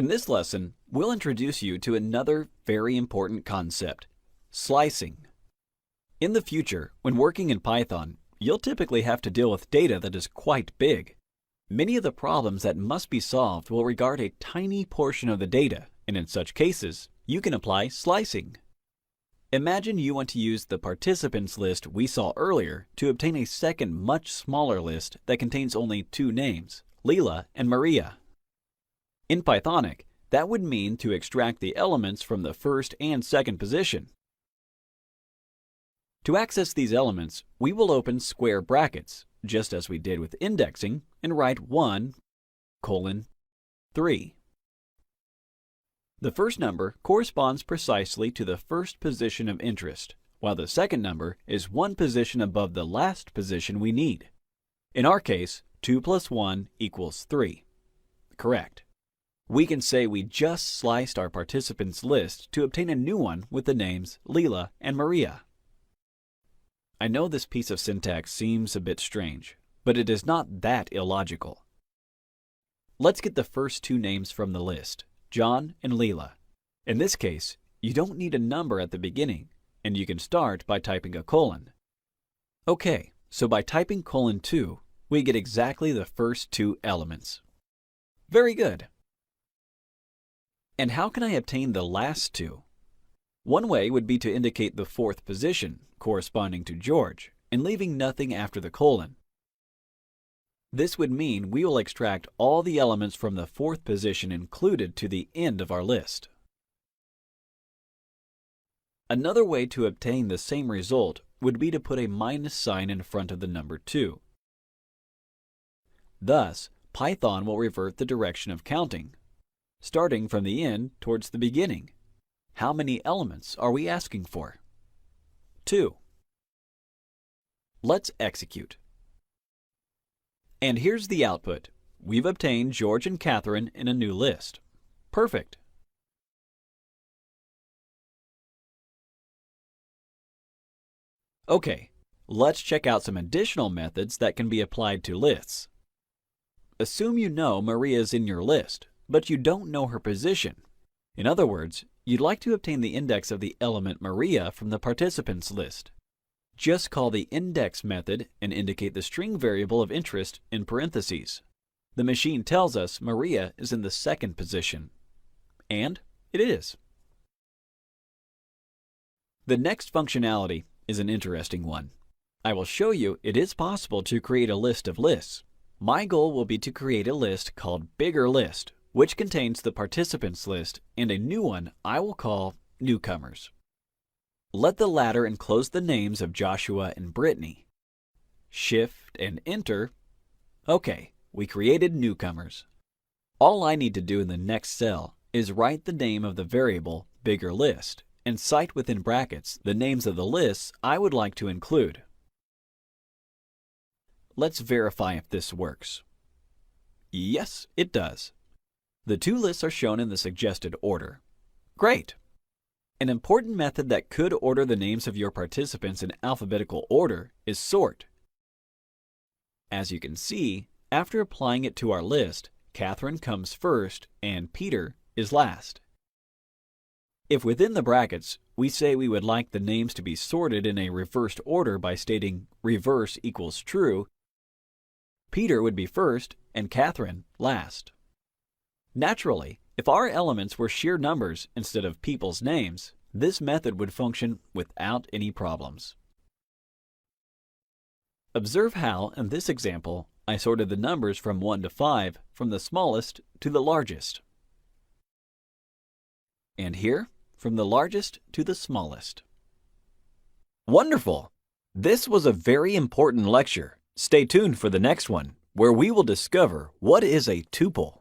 In this lesson, we'll introduce you to another very important concept, slicing. In the future, when working in Python, you'll typically have to deal with data that is quite big. Many of the problems that must be solved will regard a tiny portion of the data, and in such cases, you can apply slicing. Imagine you want to use the participants list we saw earlier to obtain a second much smaller list that contains only two names, Leela and Maria. In Pythonic, that would mean to extract the elements from the first and second position. To access these elements, we will open square brackets, just as we did with indexing, and write 1, 3. The first number corresponds precisely to the first position of interest, while the second number is one position above the last position we need. In our case, 2 plus 1 equals 3. Correct. We can say we just sliced our participants list to obtain a new one with the names Leela and Maria. I know this piece of syntax seems a bit strange, but it is not that illogical. Let's get the first two names from the list, John and Leela. In this case, you don't need a number at the beginning, and you can start by typing a colon. Okay, so by typing :2, we get exactly the first two elements. Very good. And how can I obtain the last two? One way would be to indicate the fourth position, corresponding to George, and leaving nothing after the colon. This would mean we will extract all the elements from the fourth position included to the end of our list. Another way to obtain the same result would be to put a minus sign in front of the number 2. Thus, Python will revert the direction of counting, starting from the end towards the beginning. How many elements are we asking for? 2. Let's execute. And here's the output. We've obtained George and Catherine in a new list. Perfect. Okay, let's check out some additional methods that can be applied to lists. Assume you know Maria is in your list, but you don't know her position. In other words, you'd like to obtain the index of the element Maria from the participants list. Just call the index method and indicate the string variable of interest in parentheses. The machine tells us Maria is in the second position. And it is. The next functionality is an interesting one. I will show you it is possible to create a list of lists. My goal will be to create a list called Bigger List, which contains the participants list and a new one I will call Newcomers. Let the latter enclose the names of Joshua and Brittany. Shift and Enter. Okay, we created Newcomers. All I need to do in the next cell is write the name of the variable Bigger List and cite within brackets the names of the lists I would like to include. Let's verify if this works. Yes, it does. The two lists are shown in the suggested order. Great! An important method that could order the names of your participants in alphabetical order is sort. As you can see, after applying it to our list, Catherine comes first and Peter is last. If within the brackets we say we would like the names to be sorted in a reversed order by stating reverse equals true, Peter would be first and Catherine last. Naturally, if our elements were sheer numbers instead of people's names, this method would function without any problems. Observe how, in this example, I sorted the numbers from 1 to 5 from the smallest to the largest. And here, from the largest to the smallest. Wonderful! This was a very important lecture. Stay tuned for the next one, where we will discover what is a tuple.